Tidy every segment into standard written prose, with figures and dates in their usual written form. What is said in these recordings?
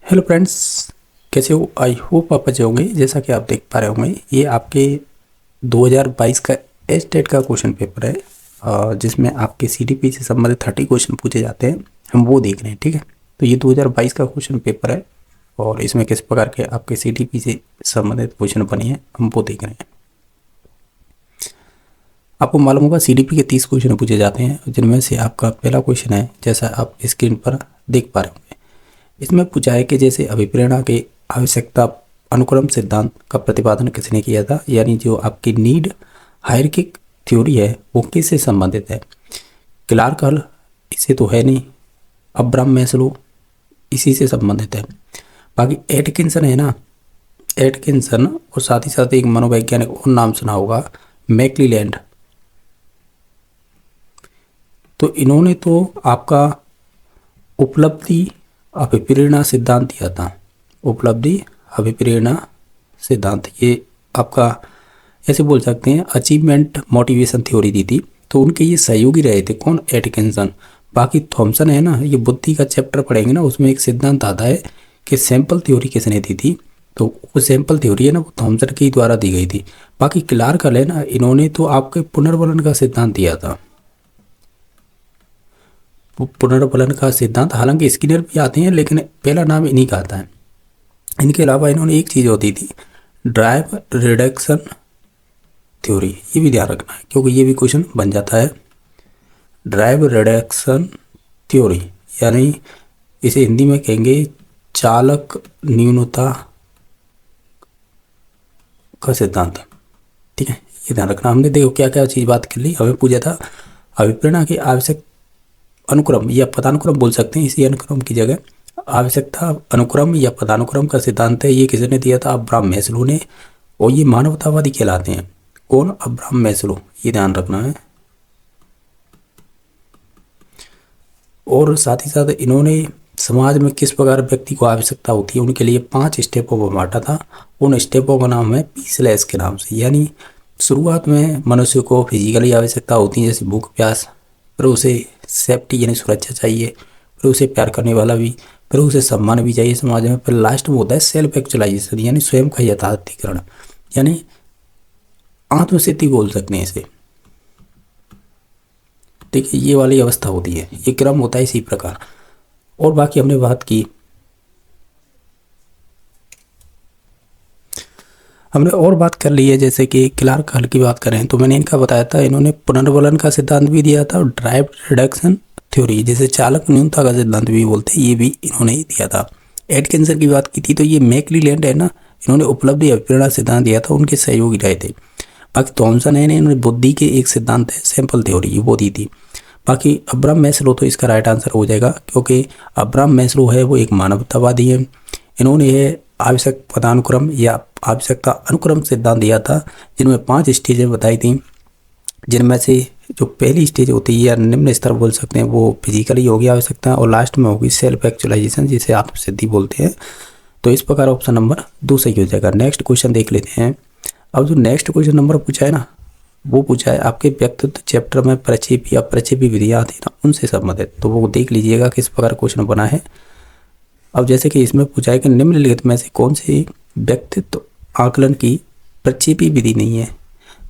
Hello friends, कैसे हो? I hope आप अच्छे होंगे। जैसा कि आप देख पा रहे होंगे, ये आपके 2022 का स्टेट का क्वेश्चन पेपर है, जिसमें आपके सीडीपी से संबंधित 30 क्वेश्चन पूछे जाते हैं। हम वो देख रहे हैं, ठीक है। तो ये 2022 का क्वेश्चन पेपर है और इसमें किस प्रकार के आपके सीडीपी से संबंधित क्वेश्चन बने हैं हम वो देख रहे हैं। आपको मालूम होगा सीडीपी के 30 क्वेश्चन पूछे जाते हैं, जिनमें से आपका पहला क्वेश्चन है, जैसा आप स्क्रीन पर देख पा रहे होंगे। इसमें पूछा है कि जैसे अभिप्रेरणा के आवश्यकता अनुक्रम सिद्धांत का प्रतिपादन किसने किया था, यानी जो आपकी नीड हायरार्किक थ्योरी है वो किससे संबंधित है। क्लार्क हल इसे तो है नहीं, अब्राहम मैस्लो इसी से संबंधित है। बाकी एटकिंसन है ना, एटकिंसन, और साथ ही साथ एक मनोवैज्ञानिक और नाम सुना होगा, मैक्लीलैंड। तो इन्होंने तो आपका उपलब्धि अभिप्रेरणा सिद्धांत दिया था। उपलब्धि अभिप्रेरणा सिद्धांत, ये आपका ऐसे बोल सकते हैं अचीवमेंट मोटिवेशन थ्योरी दी थी। तो उनके ये सहयोगी रहे थे, कौन? एटकिंसन। बाकी थॉमसन है ना, ये बुद्धि का चैप्टर पढ़ेंगे ना, उसमें एक सिद्धांत आता है कि सैंपल थ्योरी किसने दी थी। तो वो सैंपल थ्योरी है ना, वो थॉमसन के द्वारा दी गई थी। बाकी क्लार्क हल है ना, इन्होंने तो आपके पुनर्वलन का सिद्धांत दिया था। पुनर्फलन का सिद्धांत, हालांकि स्किनर भी आते हैं लेकिन पहला नाम इन्हीं का आता है। इनके अलावा इन्होंने एक चीज़ होती थी, ड्राइव रिडक्शन थ्योरी, ये भी ध्यान रखना है क्योंकि ये भी क्वेश्चन बन जाता है। ड्राइव रिडक्शन थ्योरी यानी इसे हिंदी में कहेंगे चालक न्यूनता का सिद्धांत, ठीक है। ये ध्यान रखना। हमने देखो क्या क्या चीज़ बात कर ली। हमें पूछा था अभिप्रेरणा की आवश्यक अनुक्रम या पदानुक्रम बोल सकते हैं, इसी अनुक्रम की जगह आवश्यकता अनुक्रम या पदानुक्रम का सिद्धांत है। ये किसने दिया था? अब्राहम मैस्लो ने। और ये मानवतावादी कहलाते हैं, कौन? अब्राहम मैस्लो, ये ध्यान रखना है। और साथ ही साथ इन्होंने समाज में किस प्रकार व्यक्ति को आवश्यकता होती है उनके लिए 5 स्टेपों को बांटा था। उन स्टेपों का नाम है पी/एस के नाम से। यानी शुरुआत में मनुष्य को फिजिकली आवश्यकता होती है, जैसे भूख प्यास, फिर उसे सेफ्टी यानी सुरक्षा चाहिए, फिर उसे प्यार करने वाला भी, फिर उसे सम्मान भी चाहिए समाज में, फिर लास्ट में होता है सेल्फ एक्चुअलाइजेशन यानी स्वयं का यथार्थीकरण, यानी आत्मसिद्धि बोल सकते हैं इसे, ठीक है। ये वाली अवस्था होती है, ये क्रम होता है इसी प्रकार। और बाकी हमने बात की, हमने और बात कर ली है, जैसे कि क्लार्क हल की बात करें तो मैंने इनका बताया था, इन्होंने पुनर्वलन का सिद्धांत भी दिया था और ड्राइव रिडक्शन थ्योरी जिसे चालक न्यूनता का सिद्धांत भी बोलते हैं, ये भी इन्होंने ही दिया था। एटकिंसन की बात की थी तो ये मैक्लीलैंड है ना, इन्होंने उपलब्धि अभिप्रेरणा सिद्धांत दिया था, उनके सहयोगी रहे थे। बाकी थॉमसन है ना, इन्होंने बुद्धि के एक सिद्धांत है सैंपल थ्योरी, वो दी थी। बाकी अब्राहम मैस्लो तो इसका राइट आंसर हो जाएगा, क्योंकि अब्राहम मैस्लो है वो एक मानवतावादी है। इन्होंने आवश्यक पदानुक्रम या आवश्यकता अनुक्रम सिद्धांत दिया था, जिनमें 5 स्टेजें बताई थी, जिनमें से जो पहली स्टेज होती है या निम्न स्तर बोल सकते हैं वो फिजिकली होगी आवश्यकता, और लास्ट में होगी सेल्फ एक्चुअलाइजेशन जिसे आत्मसिद्धि बोलते हैं। तो इस प्रकार ऑप्शन नंबर 2 सही हो जाएगा। नेक्स्ट क्वेश्चन देख लेते हैं। अब जो नेक्स्ट क्वेश्चन नंबर पूछा है ना, वो पूछा है आपके व्यक्तित्व चैप्टर में प्रक्षेपी या प्रक्षेपी विधियाँ आती है ना, उनसे संबंधित। तो वो देख लीजिएगा किस प्रकार क्वेश्चन बना है। अब जैसे कि इसमें पूछा है कि निम्नलिखित में से कौन सी व्यक्तित्व आकलन की प्रक्षेपी विधि नहीं है।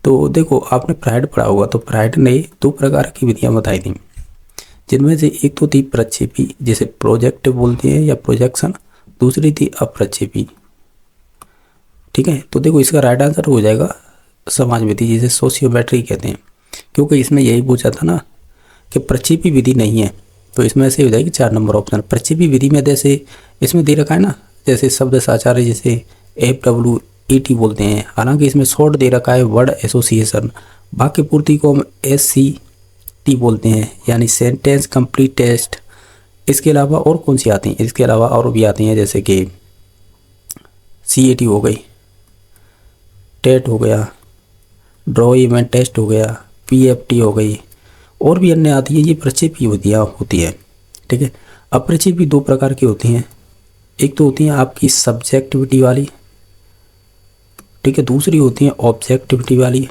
तो देखो, आपने फ्राइड पढ़ा होगा, तो फ्राइड ने 2 प्रकार की विधियां बताई थी, जिनमें से एक तो थी प्रक्षेपी जिसे प्रोजेक्टिव बोलते हैं या प्रोजेक्शन, दूसरी थी अप्रक्षेपी, ठीक है। तो देखो इसका राइट आंसर हो जाएगा समाज विधि जिसे सोशियोमेट्री कहते हैं, क्योंकि इसमें यही पूछा था ना कि प्रक्षेपी विधि नहीं है। तो इसमें से हो जाएगी 4 नंबर ऑप्शन। प्रक्षेपी विधि में जैसे इसमें दे रखा है ना, जैसे शब्द साचार्य जिसे FWET बोलते हैं, हालांकि इसमें शॉर्ट दे रखा है वर्ड एसोसिएशन। वाक्य पूर्ति को हम SCT बोलते हैं, यानी सेंटेंस कंप्लीट टेस्ट। इसके अलावा और कौन सी आती हैं? इसके अलावा और भी आती हैं, जैसे कि CAT हो गई, टेट हो गया, ड्रॉ इवेंट टेस्ट हो गया, PFT हो गई, और भी अन्य आती है। ये प्रक्षेपी विधियाँ होती है, ठीक है। अप्रक्षेपी 2 प्रकार की होती हैं, एक तो होती है आपकी सब्जेक्टिविटी वाली, ठीक है, दूसरी होती है ऑब्जेक्टिविटी वाली।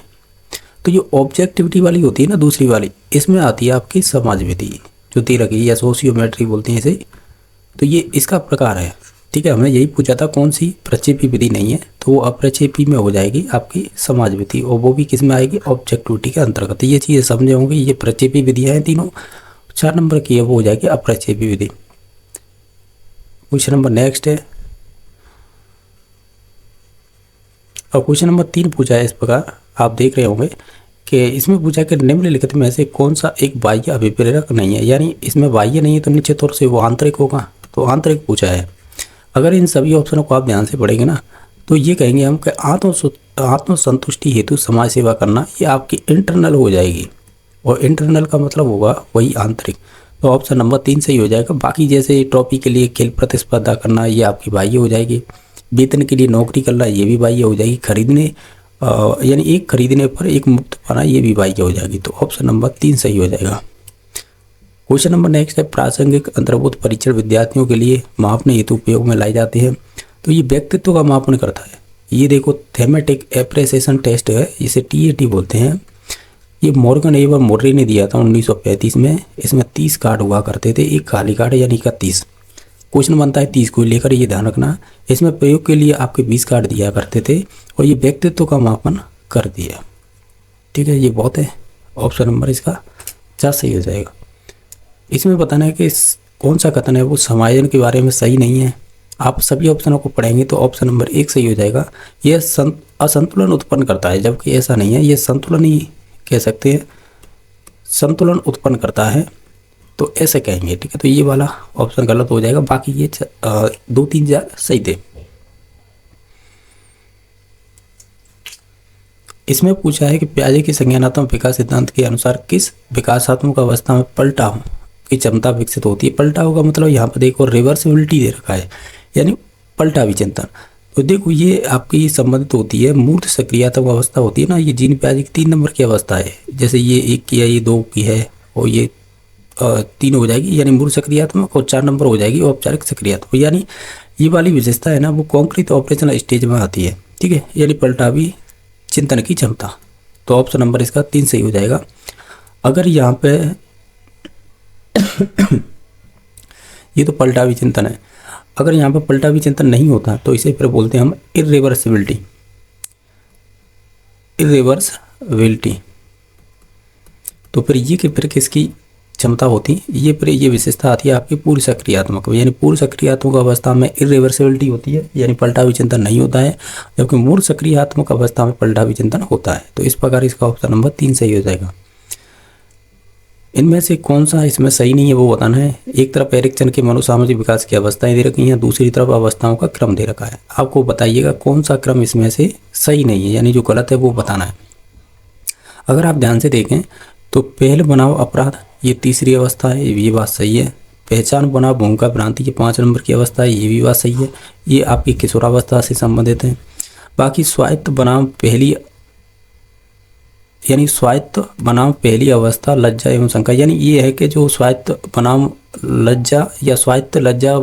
तो ये ऑब्जेक्टिविटी वाली होती है ना, दूसरी वाली, इसमें आती है आपकी समाज विधि जो दे रखी है, या सोशियोमेट्री बोलते हैं इसे। तो ये इसका प्रकार है, ठीक है, हमने यही पूछा था कौन सी प्रक्षेपी विधि नहीं है, तो वो अप्रक्षेपी में हो जाएगी आपकी समाज विधि, और वो भी किस में आएगी, ऑब्जेक्टिविटी के अंतर्गत। ये चीज़ें समझे होंगे, ये प्रक्षेपी विधियाँ हैं तीनों। 4 नंबर की है वो हो जाएगी अप्रक्षेपी विधि। क्वेश्चन नंबर नेक्स्ट है, और क्वेश्चन नंबर 3 पूछा है इस प्रकार, आप देख रहे होंगे कि इसमें पूछा कि निम्नलिखित में से कौन सा एक बाह्य अभिप्रेरक नहीं है, यानी इसमें बाह्य नहीं है तो निश्चित तौर से वो आंतरिक होगा, तो आंतरिक पूछा है। अगर इन सभी ऑप्शनों को आप ध्यान से पढ़ेंगे ना, तो ये कहेंगे हम कि आत्मसंतुष्टि हेतु समाज सेवा करना, ये आपकी इंटरनल हो जाएगी, और इंटरनल का मतलब होगा वही आंतरिक, तो ऑप्शन नंबर 3 सही हो जाएगा। बाकी जैसे ट्रॉफी के लिए खेल प्रतिस्पर्धा करना, ये आपकी बाह्य हो जाएगी। वेतन के लिए नौकरी करना, ये भी बाह्य हो जाएगी। खरीदने यानी एक खरीदने पर एक मुफ्त पाना, ये भी बाह्य हो जाएगी, तो ऑप्शन नंबर 3 सही हो जाएगा। क्वेश्चन नंबर नेक्स्ट है, प्रासंगिक अंतर्भूत परीक्षण विद्यार्थियों के लिए मापने हेतु उपयोग में लाए जाते हैं, तो ये व्यक्तित्व का मापन करता है। ये देखो थेमेटिक एप्रिसिएशन टेस्ट है, इसे TAT बोलते हैं। ये मॉर्गन एवं मोर्री ने दिया था 1935 में। इसमें 30 कार्ड हुआ करते थे, एक खाली कार्ड यानी 31। क्वेश्चन बनता है 30 को लेकर, ये ध्यान रखना। इसमें प्रयोग के लिए आपके 20 कार्ड दिया करते थे, और ये व्यक्तित्व का मापन कर दिया। ठीक है, ये बहुत है। ऑप्शन नंबर इसका 4 सही हो जाएगा। इसमें बताना है कि कौन सा कथन है वो समायोजन के बारे में सही नहीं है। आप सभी ऑप्शनों को पढ़ेंगे तो ऑप्शन नंबर 1 सही हो जाएगा। यह असंतुलन उत्पन्न करता है, जबकि ऐसा नहीं है, ये संतुलन ही कह सकते हैं, संतुलन उत्पन्न करता है, तो ऐसे कहेंगे। ठीक है, तो ये वाला ऑप्शन गलत हो जाएगा, बाकी ये 2, 3, 4 सही थे। इसमें पूछा है कि पियाजे के संज्ञानात्मक विकास सिद्धांत के अनुसार किस विकासात्मक अवस्था में पलटाव की क्षमता विकसित होती है। पलटाव का मतलब यहाँ पर देखो रिवर्सिबिलिटी दे रखा है, यानी पलटा विचिंतन। तो देखो ये आपकी संबंधित होती है मूर्त सक्रियात्मक अवस्था होती है ना, ये जीन पियाजे की 3 नंबर की अवस्था है। जैसे ये 1 की है, ये 2 की है, और ये 3 हो जाएगी, यानी मूर्त सक्रियात्मक, और 4 नंबर हो जाएगी औपचारिक सक्रियात्मक। यानी ये वाली विशेषता है ना, वो कॉन्क्रीट ऑपरेशनल स्टेज में आती है। ठीक है, यानी पलटावी चिंतन की क्षमता, तो ऑप्शन नंबर इसका 3 सही हो जाएगा। अगर यहाँ पे ये तो पलटावी चिंतन है, अगर यहाँ पे पलटावी चिंतन नहीं होता तो इसे फिर बोलते हैं हम इर्रिवर्सिबिलिटी। तो फिर ये कि फिर किसकी क्षमता होती, ये फिर ये विशेषता आती है आपकी पूर्व सक्रियात्मक, यानी पूर्व सक्रियात्मक अवस्था में इर्रिवर्सिबिलिटी होती है, यानी पलटावी चिंतन नहीं होता है, जबकि मूर्त सक्रियात्मक अवस्था में पलटावी चिंतन होता है। तो इस प्रकार इसका ऑप्शन नंबर 3 सही हो जाएगा। इनमें से कौन सा इसमें सही नहीं है वो बताना है। एक तरफ एरिक्सन के मनोसामाजिक विकास की अवस्थाएं दे रखी हैं, दूसरी तरफ अवस्थाओं का क्रम दे रखा है। आपको बताइएगा कौन सा क्रम इसमें से सही नहीं है, यानी जो गलत है वो बताना है। अगर आप ध्यान से देखें तो पहल बनाव अपराध, ये तीसरी अवस्था है, ये बात सही है। पहचान बनाव भूमिका भ्रांति, ये 5 नंबर की अवस्था है, ये भी बात सही है, ये आपकी किशोरावस्था से संबंधित है। बाकी स्वायत्त बनाम पहली, यानी स्वायत्त बनाम पहली अवस्था लज्जा एवं शंका, यानी ये है कि जो स्वायत्त बनाम लज्जा या स्वायत्त लज्जा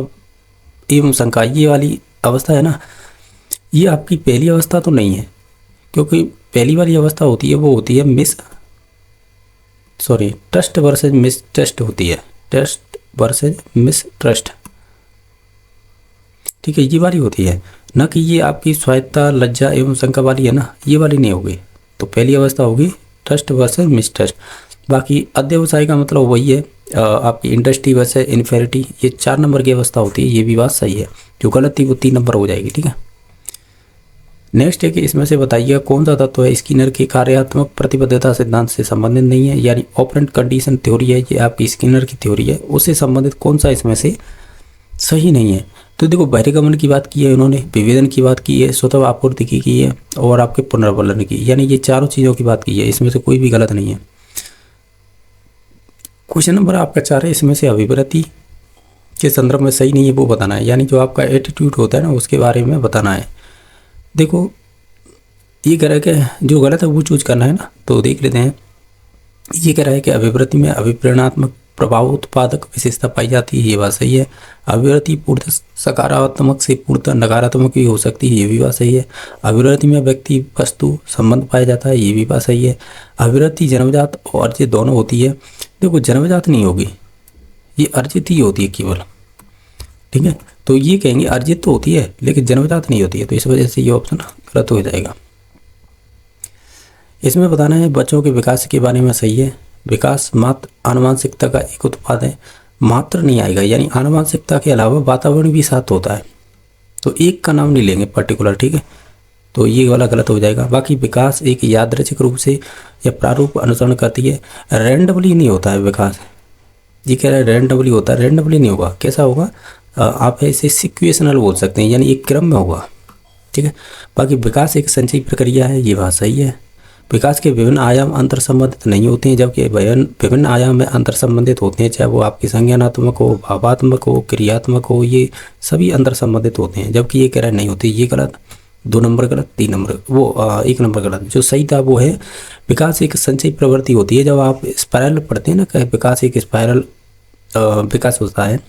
एवं शंका, ये वाली अवस्था है ना, ये आपकी पहली अवस्था तो नहीं है, क्योंकि पहली वाली अवस्था होती है वो होती है ट्रस्ट वर्सेज मिसट्रस्ट होती है, ट्रस्ट वर्सेज मिसट्रस्ट। ठीक है, ये वाली होती है, न कि ये आपकी स्वायत्ता लज्जा एवं शंका वाली है ना, ये वाली नहीं होगी। तो पहली अवस्था होगी ट्रस्ट वर्सेज मिसट्रस्ट। बाकी अध्यवसाय का मतलब वही है आपकी इंडस्ट्री वर्सेज इन्फेरिटी, ये 4 नंबर की अवस्था होती है, ये भी बात सही है। जो गलत थी वो 3 नंबर हो जाएगी। ठीक है, नेक्स्ट है कि इसमें से बताइए कौन सा तत्व है स्किनर की कार्यात्मक प्रतिबद्धता सिद्धांत से संबंधित नहीं है, यानी ऑपरेंट कंडीशन थ्योरी है, ये आपकी स्किनर की थ्योरी है, उससे संबंधित कौन सा इसमें से सही नहीं है। तो देखो बहिर्गमन की बात की है उन्होंने, विभेदन की बात की है, स्वतः आपूर्ति की है, और आपके पुनर्वलन की, यानी ये चारों चीज़ों की बात की है, इसमें से कोई भी गलत नहीं है। क्वेश्चन नंबर आपका 4 है, इसमें से अभिवृत्ति के संदर्भ में सही नहीं है वो बताना है, यानी जो आपका एटीट्यूड होता है ना उसके बारे में बताना है। देखो ये कह रहा है कि जो गलत है वो चूज करना है ना, तो देख लेते हैं। ये कह रहा है कि अभिवृत्ति में अभिप्रेरणात्मक प्रभाव उत्पादक विशेषता पाई जाती है, ये बात सही है। अभिवृत्ति पूर्णतः सकारात्मक से पूर्णतः नकारात्मक भी हो सकती है, ये भी बात सही है। अभिवृत्ति में व्यक्ति वस्तु संबंध पाया जाता है, ये भी बात सही है। अभिवृत्ति जन्मजात और अर्जित दोनों होती है। देखो जन्मजात नहीं होगी, ये अर्जित ही होती है केवल। ठीक है, तो ये कहेंगे अर्जित तो होती है लेकिन जन्मजात नहीं होती है, तो इस वजह से ये ऑप्शन गलत हो जाएगा। इसमें बताना है बच्चों के विकास के बारे में सही है। विकास मात्र आनुवंशिकता का एक उत्पाद है, मात्र नहीं आएगा, यानी आनुवंशिकता के अलावा वातावरण भी साथ होता है, तो एक का नाम नहीं लेंगे पर्टिकुलर, ठीक है, तो ये वाला गलत हो जाएगा। बाकी विकास एक यादृच्छिक रूप से या प्रारूप अनुसरण करती है, रैंडमली नहीं होता है विकास। ये कह रहा है रैंडमली होता है, रैंडमली नहीं होगा, कैसा होगा, आप इसे सिक्वेशनल बोल सकते हैं, यानी एक क्रम में होगा, ठीक है। बाकी विकास एक संचयी प्रक्रिया है, ये बात सही है। विकास के विभिन्न आयाम अंतर संबंधित नहीं होते हैं, जबकि विभिन्न आयाम में अंतर संबंधित होते हैं, चाहे वो आपकी संज्ञानात्मक हो, भावात्मक हो, क्रियात्मक हो, ये सभी अंतर संबंधित होते हैं, जबकि ये कह रहा है नहीं होते। ये गलत, 2 नंबर गलत, 3 नंबर वो 1 नंबर गलत। जो सही था वो है विकास एक संचयी प्रवृत्ति होती है। जब आप स्पायरल पढ़ते हैं ना, कहे विकास एक स्पायरल विकास होता है,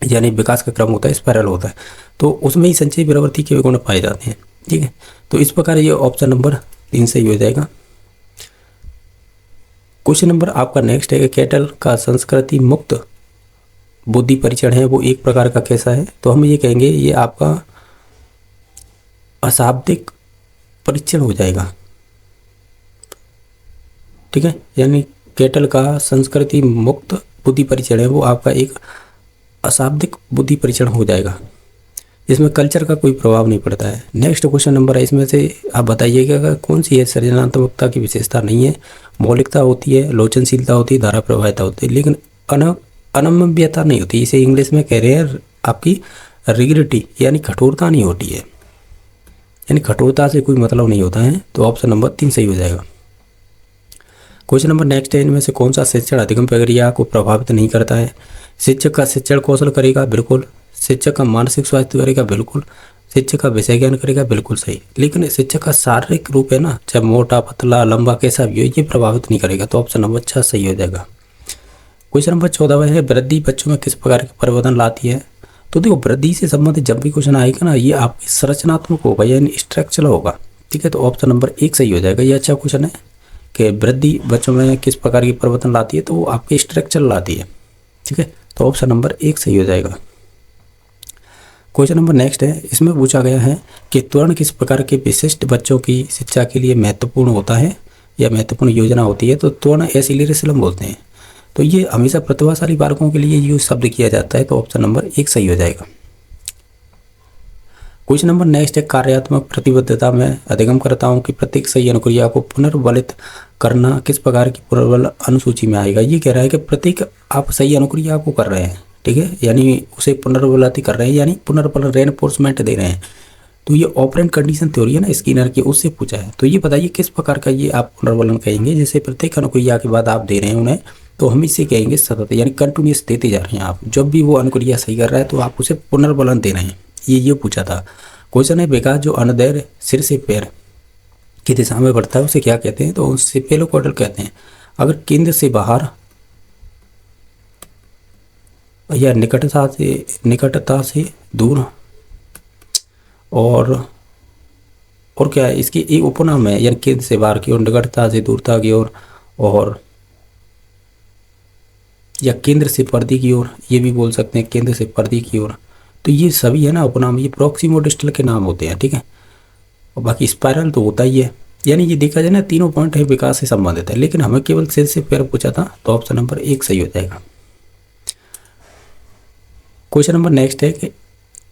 यानी विकास का क्रम होता है, स्पायरल होता है, तो उसमें ही संचयी प्रवृत्ति के गुण पाए जाते हैं, ठीक है। तो इस प्रकार ये ऑप्शन नंबर 3 सही हो जाएगा। क्वेश्चन नंबर आपका नेक्स्ट है कि कैटल का संस्कृति मुक्त बुद्धि परीक्षण है, वो एक प्रकार का कैसा है, तो हम ये कहेंगे ये आपका अशाब्दिक परीक्षण हो जाएगा, ठीक है। यानी कैटल का संस्कृति मुक्त बुद्धि परीक्षण है, वो आपका एक अशाब्दिक बुद्धि परीक्षण हो जाएगा, इसमें कल्चर का कोई प्रभाव नहीं पड़ता है। नेक्स्ट क्वेश्चन नंबर है, इसमें से आप बताइएगा कौन सी है सृजनात्मकता की विशेषता नहीं है। मौलिकता होती है, लोचनशीलता होती है, धारा प्रवाहिता होती है, लेकिन अनम्यता नहीं होती। इसे इंग्लिश में कह रहे हैं आपकी रिगिडिटी, यानी कठोरता नहीं होती है, यानी कठोरता से कोई मतलब नहीं होता है, तो ऑप्शन नंबर 3 सही हो जाएगा। क्वेश्चन नंबर नेक्स्ट है, इनमें से कौन सा शिक्षण अधिगम प्रक्रिया को प्रभावित नहीं करता है। शिक्षक का शिक्षण कौशल करेगा, बिल्कुल। शिक्षक का मानसिक स्वास्थ्य करेगा, बिल्कुल। शिक्षक का विषय ज्ञान करेगा, बिल्कुल सही। लेकिन शिक्षक का शारीरिक रूप है ना, चाहे मोटा पतला लंबा कैसा भी हो, ये प्रभावित नहीं करेगा, तो ऑप्शन नंबर 6 सही हो जाएगा। क्वेश्चन नंबर 14 है, वृद्धि बच्चों में किस प्रकार के परिवर्तन लाती है। तो देखो वृद्धि से संबंधित जब भी क्वेश्चन आएगा ना, ये आपकी संरचनात्मक होगा, यानी स्ट्रक्चरल होगा, ठीक है, तो ऑप्शन नंबर 1 सही हो जाएगा। ये अच्छा क्वेश्चन है कि वृद्धि बच्चों में किस प्रकार की परिवर्तन लाती है, तो वो आपके स्ट्रक्चर लाती है, ठीक है, तो ऑप्शन नंबर 1 सही हो जाएगा। क्वेश्चन नंबर नेक्स्ट है, इसमें पूछा गया है कि त्वरण किस प्रकार के विशिष्ट बच्चों की शिक्षा के लिए महत्वपूर्ण होता है या महत्वपूर्ण योजना होती है। तो त्वरण एसिलरेशन बोलते हैं, तो ये हमेशा प्रतिभाशाली बालकों के लिए यूज शब्द किया जाता है, तो ऑप्शन नंबर 1 सही हो जाएगा। क्वेश्चन नंबर नेक्स्ट है, कार्यात्मक प्रतिबद्धता में अधिगमकर्ताओं की प्रत्येक सही अनुक्रिया को पुनर्बलित करना किस प्रकार की पुनर्बल अनुसूची में आएगा। ये कह रहा है कि प्रत्येक आप सही अनुक्रिया को कर रहे हैं, ठीक है, यानी उसे पुनर्बलित कर रहे हैं, यानी पुनर्बल रेनफोर्समेंट दे रहे हैं, तो ये ऑपरेंट कंडीशन थ्योरी है ना स्किनर की, उससे पूछा है। तो ये बताइए किस प्रकार का ये आप पुनर्बलन कहेंगे। जैसे प्रत्येक अनुक्रिया के बाद आप दे रहे हैं उन्हें, तो हम इसे कहेंगे सतत, यानी कंटिन्यूस देते जा रहे हैं आप। जब भी वो अनुक्रिया सही कर रहा है तो आप उसे पुनर्बलन दे रहे हैं, ये पूछा था। क्वेश्चन है, विकास जो अनुदैर्ध्य सिर से पैर की दिशा में बढ़ता है उसे क्या कहते हैं। तो उसे पेलोकॉर्डल कहते हैं। अगर केंद्र से बाहर या निकटता से दूर और क्या है, इसकी एक उपनाम है, यानी केंद्र से बाहर की ओर, निकटता से दूरता की ओर, और या केंद्र से पर्दे की ओर, ये भी बोल सकते हैं केंद्र से पर्दे की ओर। तो ये सभी है ना उपनाम, ये प्रॉक्सिमो डिस्टल के नाम होते हैं, ठीक है। और बाकी स्पाइरल तो होता ही है, यानी ये देखा जाए ना तीनों पॉइंट है विकास से संबंधित है, लेकिन हमें केवल सिर से पैर पूछा था, तो ऑप्शन नंबर 1 सही हो जाएगा। क्वेश्चन नंबर नेक्स्ट है कि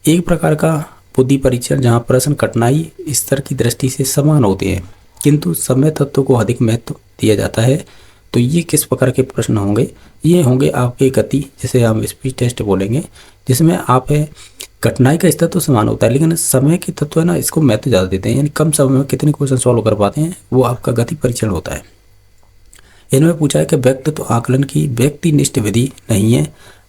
एक प्रकार का बुद्धि परीक्षण जहाँ प्रश्न कठिनाई स्तर की दृष्टि से समान होते हैं किंतु समय तत्व को अधिक महत्व दिया जाता है, तो ये किस प्रकार के प्रश्न होंगे। ये होंगे आपके गति, जिसे हम स्पीच टेस्ट बोलेंगे, जिसमें आप कठिनाई का स्तर तो समान होता है लेकिन समय के तत्व है ना इसको महत्व ज़्यादा देते हैं, यानी कम समय में कितने क्वेश्चन सॉल्व कर पाते हैं, वो आपका गति परीक्षण होता है। इनमें पूछा है कि व्यक्तित्व आकलन की व्यक्तिनिष्ठ विधि नहीं है।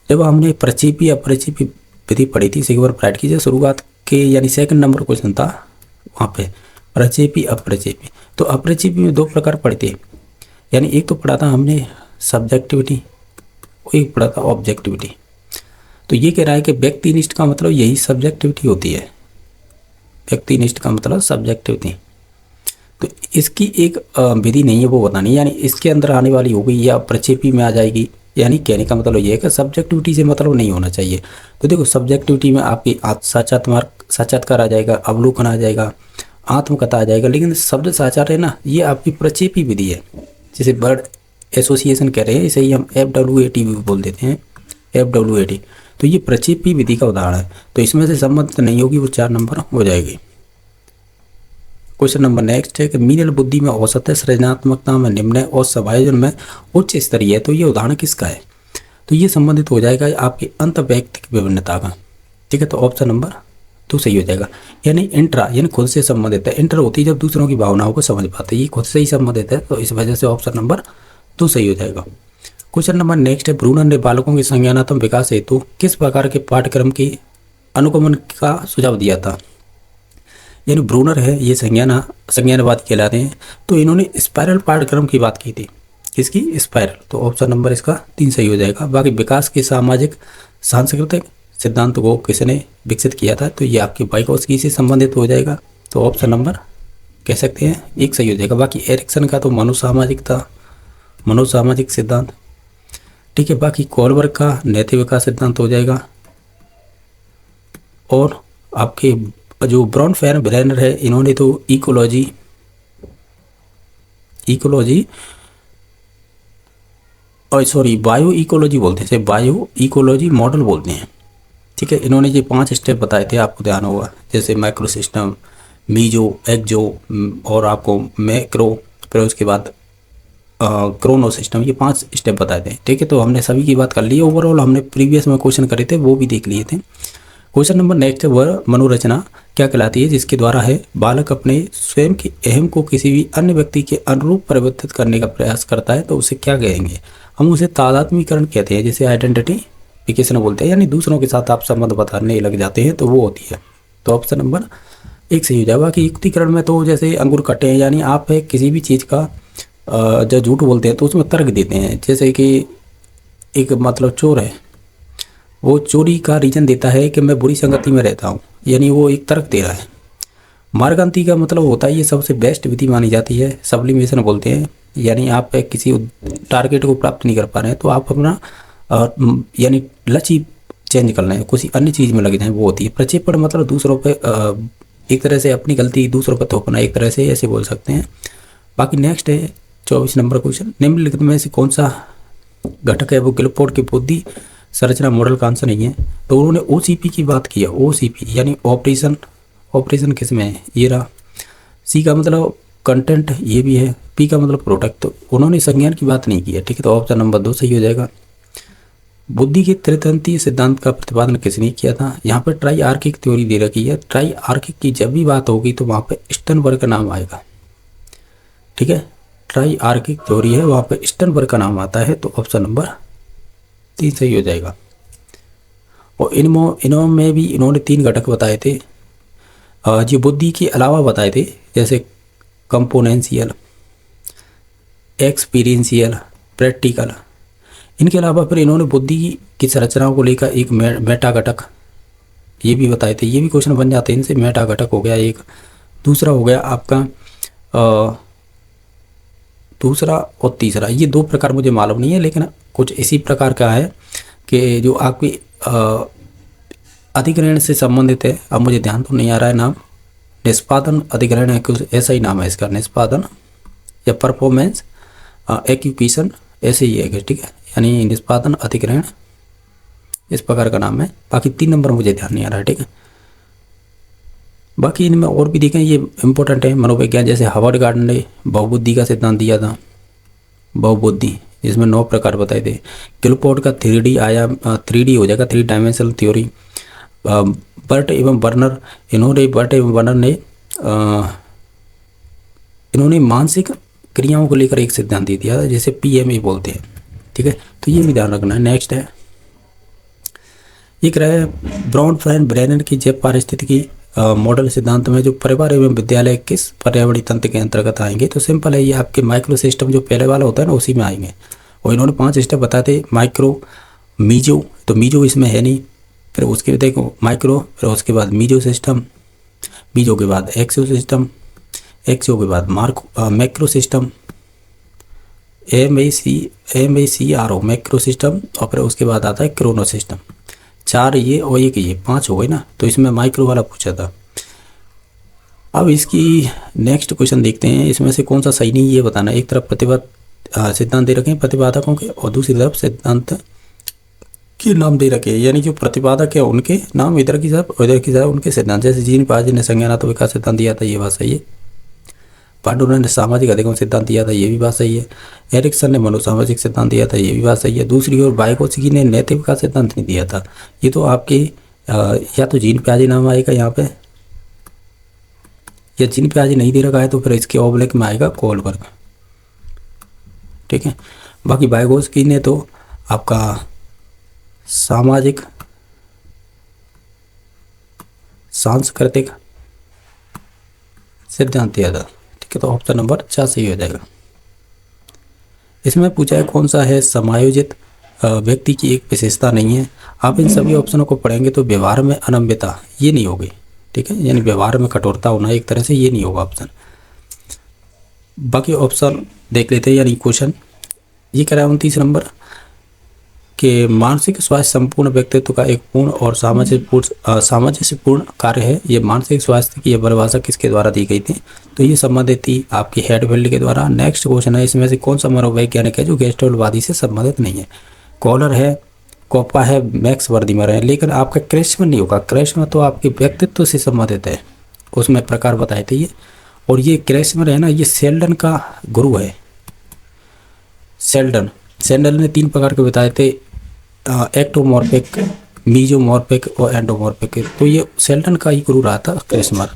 जब हमने प्रक्षेपी अप्रक्षेपी विधि पढ़ी थी सिग्मंड फ्राइड की, जो शुरुआत के यानी सेकंड नंबर क्वेश्चन था वहाँ पे प्रक्षेपी अप्रक्षेपी। तो अप्रक्षेपी में 2 प्रकार पढ़ते, यानी एक तो पढ़ा था हमने सब्जेक्टिविटी, एक पढ़ा था ऑब्जेक्टिविटी। तो ये कह रहा है कि व्यक्तिनिष्ठ का मतलब यही सब्जेक्टिविटी होती है, व्यक्तिनिष्ठ का मतलब सब्जेक्टिविटी। तो इसकी एक विधि नहीं है वो बतानी, यानी इसके अंदर आने वाली होगी या प्रक्षेपी में आ जाएगी यानी कहने का मतलब ये है कि सब्जेक्टिविटी से मतलब नहीं होना चाहिए। तो देखो सब्जेक्टिविटी में आपकी साक्षात्कार आ जाएगा, अवलोकन आ जाएगा, आत्मकथा आ जाएगा, लेकिन शब्द साचार है ना, ये आपकी प्रक्षेपी विधि है, जिसे वर्ड एसोसिएशन कह रहे हैं, इसे ही हम FWAT भी बोल देते हैं, FWAT। तो ये प्रक्षेपी विधि का उदाहरण है। तो इसमें से संबंधित नहीं होगी, वो 4 नंबर हो जाएगी। क्वेश्चन नंबर नेक्स्ट है कि मीनल बुद्धि में औसत है, सृजनात्मकता में निम्न है और समायोजन में उच्च स्तरीय है। तो ये उदाहरण किसका है? तो ये संबंधित हो जाएगा आपकी अंत व्यक्तिक विभिन्नता का। ठीक है, तो ऑप्शन नंबर 2 सही हो जाएगा। यानी इंट्रा यानी खुद से संबंधित है। इंटर होती है जब दूसरों की भावनाओं को समझ पाते हैं, ये खुद से ही संबंधित है, तो इस वजह से ऑप्शन नंबर 2 सही हो जाएगा। क्वेश्चन नंबर नेक्स्ट है, ब्रूनर ने बालकों के संज्ञानात्मक विकास हेतु किस प्रकार के पाठ्यक्रम की अनुगमन का सुझाव दिया था? यानी ब्रूनर है, ये संज्ञानवाद कहलाते हैं। तो इन्होंने स्पाइरल पाठ्यक्रम की बात की थी। किसकी? स्पाइरल। तो ऑप्शन नंबर इसका 3 सही हो जाएगा। बाकी विकास के सामाजिक सांस्कृतिक सिद्धांत को किसने विकसित किया था? तो ये आपके वाइगोत्स्की से संबंधित हो जाएगा। तो ऑप्शन नंबर कह सकते हैं 1 सही हो जाएगा। बाकी एरिक्सन का तो मनोसामाजिक सिद्धांत। ठीक है, बाकी कोलबर्ग का नैतिक विकास सिद्धांत हो जाएगा। और आपके जो ब्राउनफेयर-ब्रेनर है, इन्होंने तो बायो इकोलॉजी बोलते हैं, बायो इकोलॉजी मॉडल बोलते हैं। ठीक है, इन्होंने ये 5 स्टेप बताए थे, आपको ध्यान होगा, जैसे माइक्रो सिस्टम, मीजो, एक्जो और आपको मैक्रो, फिर उसके बाद क्रोनो सिस्टम, ये 5 स्टेप बताए थे। ठीक है, तो हमने सभी की बात कर ली। ओवरऑल हमने प्रीवियस में क्वेश्चन करे थे, वो भी देख लिए थे। क्वेश्चन नंबर नेक्स्ट है, वह मनोरचना क्या कहलाती है जिसके द्वारा है बालक अपने स्वयं के अहम को किसी भी अन्य व्यक्ति के अनुरूप परिवर्तित करने का प्रयास करता है? तो उसे क्या कहेंगे? हम उसे तादात्म्यकरण कहते हैं, जिसे आइडेंटिफिकेशन बोलते हैं। यानी दूसरों के साथ आप संबंध बताने लग जाते हैं, तो वो होती है। तो ऑप्शन नंबर 1 सही हो जाएगा। कि युक्तिकरण में तो जैसे अंगूर कटे हैं, यानी आप किसी भी चीज़ का जब झूठ बोलते हैं तो उसमें तर्क देते हैं। जैसे कि एक मतलब चोर है, वो चोरी का रीजन देता है कि मैं बुरी संगति में रहता हूँ, यानी वो एक तर्क दे रहा है। मार्गान्ती का मतलब होता है, ये सबसे बेस्ट विधि मानी जाती है, सब्लिमेशन बोलते हैं। यानी आप किसी टारगेट को प्राप्त नहीं कर पा रहे हैं, तो आप अपना यानी लक्ष्य चेंज कर लें, किसी अन्य चीज़ में लग जाए, वो होती है। प्रक्षेपण मतलब दूसरों पे एक तरह से अपनी गलती दूसरों पर थोपना, एक तरह से ऐसे बोल सकते हैं। बाकी नेक्स्ट है 24 नंबर क्वेश्चन, निम्नलिखित में से कौन सा घटक है वो गिलफोर्ड की बुद्धि संरचना मॉडल का आंसर नहीं है? तो उन्होंने OCP की बात की है। OCP यानी ऑपरेशन किस में है? ये रहा। C का मतलब कंटेंट, ये भी है। P का मतलब प्रोडक्ट। तो उन्होंने संज्ञान की बात नहीं की है। ठीक है, तो ऑप्शन नंबर 2 सही हो जाएगा। बुद्धि के त्रितंत्रीय सिद्धांत का प्रतिपादन किसने किया था? यहाँ पर ट्राई आर्किक थ्योरी दे रखी है। ट्राई आर्किक की जब भी बात होगी तो वहाँ पे स्टर्नबर्ग का नाम आएगा। ठीक है, ट्राई आर्किक थ्योरी है, वहाँ पे स्टर्नबर्ग का नाम आता है। तो ऑप्शन नंबर 3 सही हो जाएगा। और इनमें भी इन्होंने 3 घटक बताए थे, जो बुद्धि के अलावा बताए थे, जैसे कंपोनेंशियल, एक्सपीरियंशियल, प्रैक्टिकल। इनके अलावा फिर इन्होंने बुद्धि की संरचनाओं को लेकर एक मेटा घटक ये भी बताए थे। ये भी क्वेश्चन बन जाते हैं इनसे। मेटा घटक हो गया एक, दूसरा हो गया आपका दूसरा और तीसरा। ये 2 प्रकार मुझे मालूम नहीं है, लेकिन कुछ इसी प्रकार का है कि जो आपकी अधिग्रहण से संबंधित है। अब मुझे ध्यान तो नहीं आ रहा है नाम, निष्पादन अधिग्रहण है, कुछ ऐसा ही नाम है इसका, निष्पादन या परफॉर्मेंस एक्यूपेशन, ऐसे ही है। ठीक है, यानी निष्पादन अधिग्रहण इस प्रकार का नाम है। बाकी 3 नंबर मुझे ध्यान नहीं आ रहा है। ठीक है, बाकी इनमें और भी देखें, ये इम्पोर्टेंट है। मनोविज्ञान, जैसे हार्वर्ड गार्डन ने बहुबुद्धि का सिद्धांत दिया था, बहुबुद्धि, इसमें 9 प्रकार बताए थे। गिलफोर्ड का 3D हो जाएगा, 3 डायमेंशनल थ्योरी। बर्ट एवं बर्नर ने इन्होंने मानसिक क्रियाओं को लेकर एक सिद्धांत दे दिया, जैसे PMA बोलते हैं। ठीक है, तो ये भी ध्यान रखना है। नेक्स्ट है एक रहा ब्राउनफेयर-ब्रेनर की जैव पारिस्थितिकी मॉडल सिद्धांत में जो परिवार एवं विद्यालय किस पर्यावरणीय तंत्र के अंतर्गत आएंगे? तो सिंपल है, ये आपके माइक्रो सिस्टम जो पहले वाला होता है ना, उसी में आएंगे। और इन्होंने 5 स्टेप बताए थे। माइक्रो, मीजो, तो मीजो इसमें है नहीं। फिर उसके बाद देखो माइक्रो, फिर उसके बाद मीजो सिस्टम, मीजो के बाद एक्सो सिस्टम, एक्सो के बाद macro system, MACRO macro system, और फिर उसके बाद आता है क्रोनो सिस्टम। 4 ये और एक ये 5 हो गए ना, तो इसमें माइक्रो वाला पूछा था। अब इसकी नेक्स्ट क्वेश्चन देखते हैं, इसमें से कौन सा सही नहीं ये बताना। एक तरफ सिद्धांत दे रखे हैं प्रतिपादकों के, और दूसरी तरफ सिद्धांत के नाम दे रखे हैं, यानी जो प्रतिपादक है उनके नाम इधर की तरफ, उधर की तरफ उनके सिद्धांत। जैसे जीन पाजी ने संज्ञानात्मक विकास सिद्धांत दिया था, ये बात सही है। पांडुरंग ने सामाजिक अधिगम सिद्धांत दिया था, ये भी बात सही है। एरिक्सन ने मनोसामाजिक सिद्धांत दिया था, ये भी बात सही है। दूसरी ओर वाइगोत्स्की ने नैतिक विकास सिद्धांत नहीं दिया था। ये तो आपके या तो जीन प्याजी नाम आएगा यहाँ पे, या जीन प्याजी नहीं दे रखा है तो फिर इसके ऑब्लिक में आएगा कोलबर्ग, ठीक है। बाकी वाइगोत्स्की ने तो आपका सामाजिक सांस्कृतिक सिद्धांत दिया था, ठीक है। तो ऑप्शन नंबर 4 सही हो जाएगा। इसमें पूछा है कौन सा है समायोजित व्यक्ति की एक विशेषता नहीं है। आप इन सभी ऑप्शनों को पढ़ेंगे तो व्यवहार में अनम्यता ये नहीं होगी, ठीक है, यानी व्यवहार में कठोरता होना एक तरह से, ये नहीं होगा ऑप्शन। बाकी ऑप्शन देख लेते हैं, यानी क्वेश्चन ये कह रहा है 29 नंबर कि मानसिक स्वास्थ्य संपूर्ण व्यक्तित्व का एक पूर्ण और सामंजस्यपूर्ण कार्य है। ये मानसिक स्वास्थ्य की यह परिभाषा किसके द्वारा दी गई थी? तो ये संबंधित थी आपकी हेडफील्ड के द्वारा। नेक्स्ट क्वेश्चन है, इसमें से कौन सा मनोवैज्ञानिक है जो गेस्टाल्टवादी से संबंधित नहीं है? कॉलर है, कोप्पा है, मैक्स वर्दिमर है। लेकिन आपका क्रेसमर नहीं होगा, क्रेसमर तो आपके व्यक्तित्व से संबंधित है, उसमें प्रकार बताए थे ये। और ये क्रेसमर है ना, ये सेल्डन का गुरु है। सेल्डन ने 3 प्रकार के बताए थे, एक्टोमॉर्फिक, मीजोमॉर्फिक और एंडोमॉर्फिक। तो ये सेल्डन का ही गुरु रहा था क्रेसमर।